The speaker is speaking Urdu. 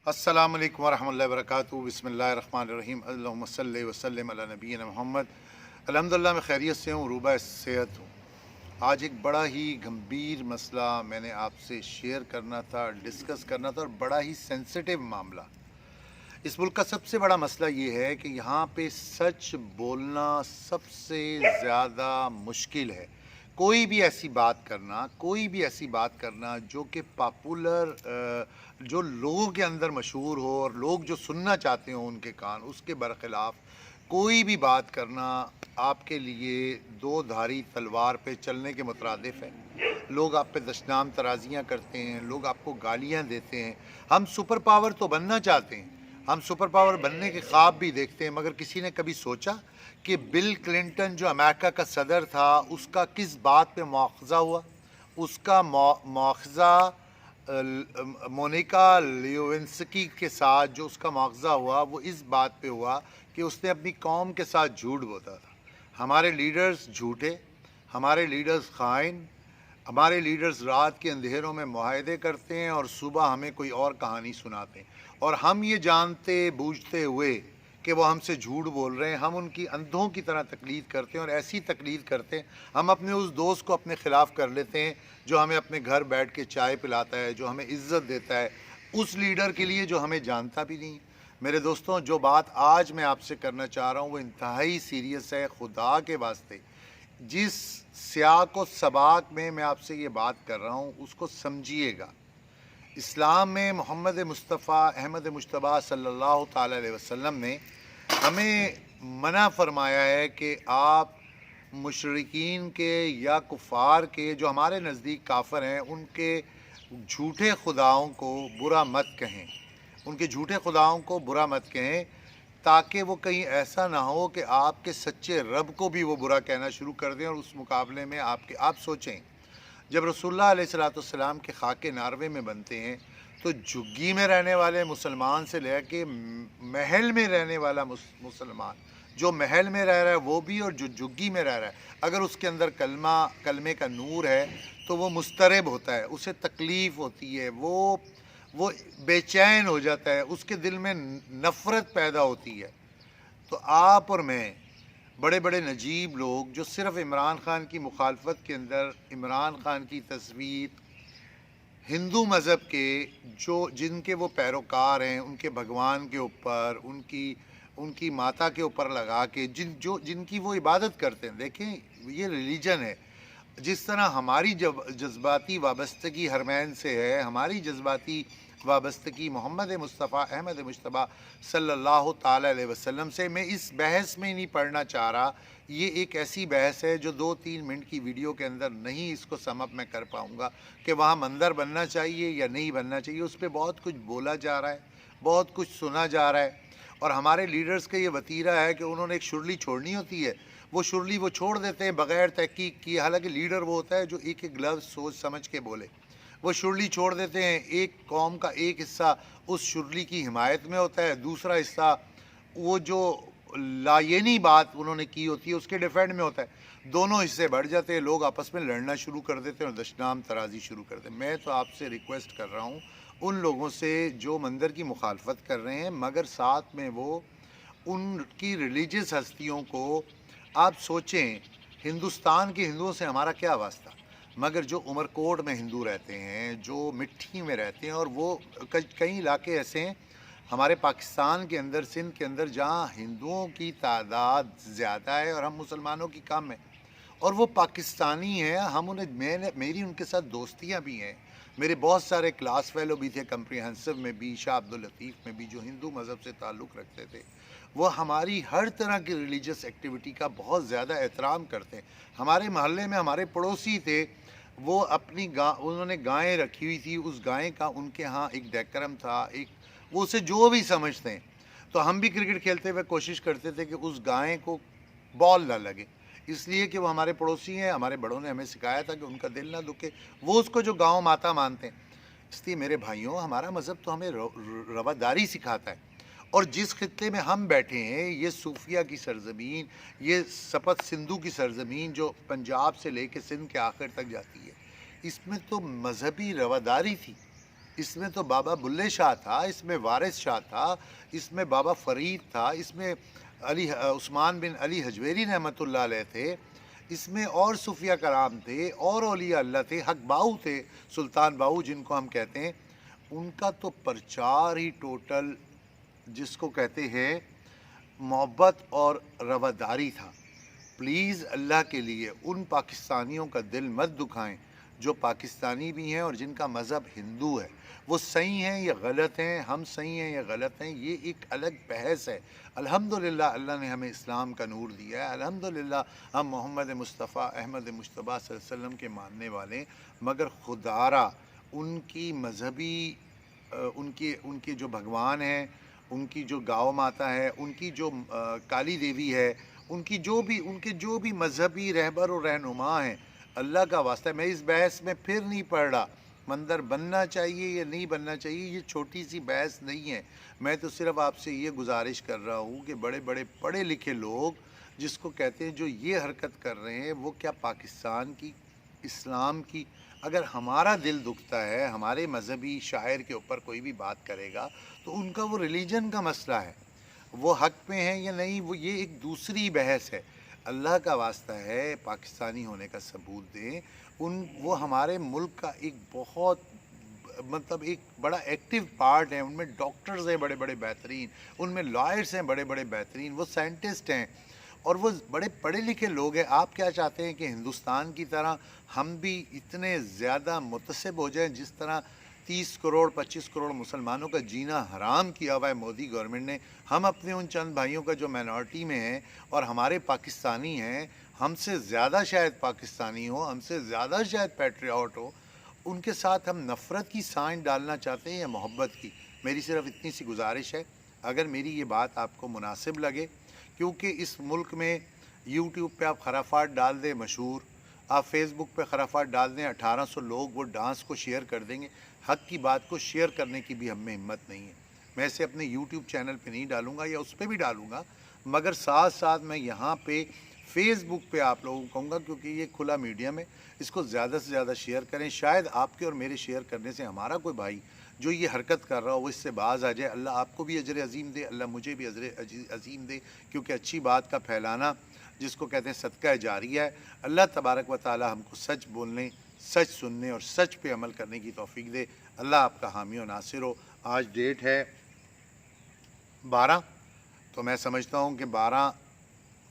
السلام علیکم ورحمۃ اللہ وبرکاتہ۔ بسم اللہ الرحمن الرحیم۔ اللہم صلی وسلم علی نبینا محمد۔ الحمدللہ میں خیریت سے ہوں، روبہ صحت ہوں۔ آج ایک بڑا ہی گمبھیر مسئلہ میں نے آپ سے شیئر کرنا تھا، ڈسکس کرنا تھا، اور بڑا ہی سینسٹیو معاملہ۔ اس ملک کا سب سے بڑا مسئلہ یہ ہے کہ یہاں پہ سچ بولنا سب سے زیادہ مشکل ہے۔ کوئی بھی ایسی بات کرنا جو کہ پاپولر، جو لوگوں کے اندر مشہور ہو اور لوگ جو سننا چاہتے ہوں ان کے کان، اس کے برخلاف کوئی بھی بات کرنا آپ کے لیے دو دھاری تلوار پہ چلنے کے مترادف ہے۔ لوگ آپ پہ دشنام ترازیاں کرتے ہیں، لوگ آپ کو گالیاں دیتے ہیں۔ ہم سپر پاور تو بننا چاہتے ہیں، ہم سپر پاور بننے کے خواب بھی دیکھتے ہیں، مگر کسی نے کبھی سوچا کہ بل کلنٹن جو امریکہ کا صدر تھا اس کا کس بات پہ مواخذہ ہوا؟ اس کا مواخذہ مونیکا لیوینسکی کے ساتھ جو اس کا مواخذہ ہوا وہ اس بات پہ ہوا کہ اس نے اپنی قوم کے ساتھ جھوٹ بولا تھا۔ ہمارے لیڈرز جھوٹے، ہمارے لیڈرز خائن، ہمارے لیڈرز رات کے اندھیروں میں معاہدے کرتے ہیں اور صبح ہمیں کوئی اور کہانی سناتے ہیں، اور ہم یہ جانتے بوجھتے ہوئے کہ وہ ہم سے جھوٹ بول رہے ہیں، ہم ان کی اندھوں کی طرح تقلید کرتے ہیں، اور ایسی تقلید کرتے ہیں ہم اپنے اس دوست کو اپنے خلاف کر لیتے ہیں جو ہمیں اپنے گھر بیٹھ کے چائے پلاتا ہے، جو ہمیں عزت دیتا ہے، اس لیڈر کے لیے جو ہمیں جانتا بھی نہیں۔ میرے دوستوں، جو بات آج میں آپ سے کرنا چاہ رہا ہوں وہ انتہائی سیریس ہے۔ خدا کے واسطے جس سیاق و سباق میں آپ سے یہ بات کر رہا ہوں اس کو سمجھیے گا۔ اسلام میں محمد مصطفیٰ احمد مجتبیٰ صلی اللہ تعالیٰ علیہ وسلم نے ہمیں منع فرمایا ہے کہ آپ مشرکین کے یا کفار کے، جو ہمارے نزدیک کافر ہیں، ان کے جھوٹے خداؤں کو برا مت کہیں، ان کے جھوٹے خداؤں کو برا مت کہیں، تاکہ وہ کہیں ایسا نہ ہو کہ آپ کے سچے رب کو بھی وہ برا کہنا شروع کر دیں، اور اس مقابلے میں آپ سوچیں، جب رسول اللہ علیہ السلام کے خاکے ناروے میں بنتے ہیں تو جھگی میں رہنے والے مسلمان سے لے کے محل میں رہنے والا مسلمان، جو محل میں رہ رہا ہے وہ بھی، اور جو جھگی میں رہ رہا ہے، اگر اس کے اندر کلمے کا نور ہے تو وہ مضطرب ہوتا ہے، اسے تکلیف ہوتی ہے، وہ بے چین ہو جاتا ہے، اس کے دل میں نفرت پیدا ہوتی ہے۔ تو آپ اور میں، بڑے بڑے نجیب لوگ جو صرف عمران خان کی مخالفت کے اندر عمران خان کی تصویر ہندو مذہب کے جن کے وہ پیروکار ہیں، ان کے بھگوان کے اوپر، ان کی ماتا کے اوپر لگا کے جن کی وہ عبادت کرتے ہیں، دیکھیں یہ ریلیجن ہے۔ جس طرح ہماری جذباتی وابستگی حرمین سے ہے، ہماری جذباتی وابستگی محمد مصطفیٰ احمد مجتبیٰ صلی اللہ تعالیٰ علیہ وسلم سے، میں اس بحث میں نہیں پڑھنا چاہ رہا۔ یہ ایک ایسی بحث ہے جو 2-3 منٹ کی ویڈیو کے اندر نہیں اس کو سم اپ میں کر پاؤں گا کہ وہاں مندر بننا چاہیے یا نہیں بننا چاہیے۔ اس پہ بہت کچھ بولا جا رہا ہے، بہت کچھ سنا جا رہا ہے، اور ہمارے لیڈرز کا یہ وتیرہ ہے کہ انہوں نے ایک شرلی چھوڑنی ہوتی ہے، وہ شرلی وہ چھوڑ دیتے ہیں بغیر تحقیق کیے، حالانکہ لیڈر وہ ہوتا ہے جو ایک ایک لفظ سوچ سمجھ کے بولے۔ وہ شرلی چھوڑ دیتے ہیں، ایک قوم کا ایک حصہ اس شرلی کی حمایت میں ہوتا ہے، دوسرا حصہ وہ جو لائینی بات انہوں نے کی ہوتی ہے اس کے ڈیفینڈ میں ہوتا ہے۔ دونوں حصے بڑھ جاتے ہیں، لوگ آپس میں لڑنا شروع کر دیتے ہیں اور دشنام ترازی شروع کر دیتے ہیں۔ میں تو آپ سے ریکویسٹ کر رہا ہوں ان لوگوں سے جو مندر کی مخالفت کر رہے ہیں، مگر ساتھ میں وہ ان کی ریلیجیس ہستیوں کو، آپ سوچیں ہندوستان کے ہندوؤں سے ہمارا کیا واسطہ، مگر جو عمر کوٹ میں ہندو رہتے ہیں، جو مٹھی میں رہتے ہیں، اور وہ کئی علاقے ایسے ہیں ہمارے پاکستان کے اندر، سندھ کے اندر، جہاں ہندوؤں کی تعداد زیادہ ہے اور ہم مسلمانوں کی کم ہے، اور وہ پاکستانی ہیں، ہم میری ان کے ساتھ دوستیاں بھی ہیں، میرے بہت سارے کلاس فیلو بھی تھے کمپریہنسو میں بھی، شاہ عبداللطیف میں بھی، جو ہندو مذہب سے تعلق رکھتے تھے۔ وہ ہماری ہر طرح کی ریلیجس ایکٹیویٹی کا بہت زیادہ احترام کرتے ہیں۔ ہمارے محلے میں ہمارے پڑوسی تھے، وہ انہوں نے گائیں رکھی ہوئی تھی، اس گائیں کا ان کے ہاں ایک ڈیکرم تھا، وہ اسے جو بھی سمجھتے ہیں، تو ہم بھی کرکٹ کھیلتے ہوئے کوشش کرتے تھے کہ اس گائیں کو بال نہ لگے، اس لیے کہ وہ ہمارے پڑوسی ہیں، ہمارے بڑوں نے ہمیں سکھایا تھا کہ ان کا دل نہ دکھے، وہ اس کو جو گاؤں ماتا مانتے ہیں۔ اس لیے میرے بھائیوں، ہمارا مذہب تو ہمیں رواداری سکھاتا ہے، اور جس خطے میں ہم بیٹھے ہیں، یہ صوفیہ کی سرزمین، یہ سپت سندھو کی سرزمین جو پنجاب سے لے کے سندھ کے آخر تک جاتی ہے، اس میں تو مذہبی رواداری تھی، اس میں تو بابا بلے شاہ تھا، اس میں وارث شاہ تھا، اس میں بابا فرید تھا، اس میں عثمان بن علی حجویری رحمۃ اللہ علیہ تھے، اس میں اور صوفیہ کرام تھے اور اولیاء اللہ تھے، حق باؤ تھے، سلطان باؤ جن کو ہم کہتے ہیں. ان کا تو پرچار ہی ٹوٹل جس کو کہتے ہیں محبت اور رواداری تھا. پلیز اللہ کے لیے ان پاکستانیوں کا دل مت دکھائیں جو پاکستانی بھی ہیں اور جن کا مذہب ہندو ہے. وہ صحیح ہیں یا غلط ہیں، ہم صحیح ہیں یا غلط ہیں، یہ ایک الگ بحث ہے. الحمدللہ اللہ نے ہمیں اسلام کا نور دیا ہے، الحمدللہ ہم محمد مصطفیٰ احمد مجتبیٰ صلی اللہ علیہ وسلم کے ماننے والے ہیں. مگر خدارہ ان کی مذہبی ان کے جو بھگوان ہیں، ان کی جو گاؤ ماتا ہے، ان کی جو کالی دیوی ہے، ان کے جو بھی مذہبی رہبر و رہنما ہیں، اللہ کا واسطہ میں اس بحث میں پھر نہیں پڑھ رہا. مندر بننا چاہیے یا نہیں بننا چاہیے، یہ چھوٹی سی بحث نہیں ہے. میں تو صرف آپ سے یہ گزارش کر رہا ہوں کہ بڑے بڑے پڑھے لکھے لوگ جس کو کہتے ہیں جو یہ حرکت کر رہے ہیں، وہ کیا پاکستان کی، اسلام کی، اگر ہمارا دل دکھتا ہے ہمارے مذہبی شاعر کے اوپر کوئی بھی بات کرے گا تو ان کا وہ ریلیجن کا مسئلہ ہے، وہ حق پہ ہیں یا نہیں، وہ یہ ایک دوسری بحث ہے. اللہ کا واسطہ ہے پاکستانی ہونے کا ثبوت دیں. وہ ہمارے ملک کا ایک بہت مطلب ایک بڑا ایکٹیو پارٹ ہے. ان میں ڈاکٹرز ہیں بڑے بڑے بہترین، ان میں لائرز ہیں بڑے بڑے بہترین، وہ سائنٹسٹ ہیں اور وہ بڑے پڑھے لکھے لوگ ہیں. آپ کیا چاہتے ہیں کہ ہندوستان کی طرح ہم بھی اتنے زیادہ متعصب ہو جائیں جس طرح 30 کروڑ 25 کروڑ مسلمانوں کا جینا حرام کیا ہوا ہے مودی گورنمنٹ نے. ہم اپنے ان چند بھائیوں کا جو مائنورٹی میں ہیں اور ہمارے پاکستانی ہیں، ہم سے زیادہ شاید پاکستانی ہو، ہم سے زیادہ شاید پیٹریوٹ ہو، ان کے ساتھ ہم نفرت کی سائن ڈالنا چاہتے ہیں یا محبت کی. میری صرف اتنی سی گزارش ہے، اگر میری یہ بات آپ کو مناسب لگے، کیونکہ اس ملک میں یوٹیوب پہ آپ خرافات ڈال دیں مشہور، آپ فیس بک پہ خرافات ڈال دیں 1800 لوگ وہ ڈانس کو شیئر کر دیں گے. حق کی بات کو شیئر کرنے کی بھی ہم میں ہمت نہیں ہے. میں اسے اپنے یوٹیوب چینل پہ نہیں ڈالوں گا یا اس پہ بھی ڈالوں گا، مگر ساتھ ساتھ میں یہاں پہ فیس بک پہ آپ لوگوں کو کہوں گا، کیونکہ یہ کھلا میڈیم ہے، اس کو زیادہ سے زیادہ شیئر کریں. شاید آپ کے اور میرے شیئر کرنے سے ہمارا کوئی بھائی جو یہ حرکت کر رہا ہو وہ اس سے باز آ جائے. اللہ آپ کو بھی اجر عظیم دے، اللہ مجھے بھی اجر عظیم دے، کیونکہ اچھی بات کا پھیلانا جس کو کہتے ہیں صدقہ جاریہ ہے. اللہ تبارک و تعالی ہم کو سچ بولنے، سچ سننے اور سچ پہ عمل کرنے کی توفیق دے. اللہ آپ کا حامی و ناصر ہو. آج ڈیٹ ہے 12، تو میں سمجھتا ہوں کہ 12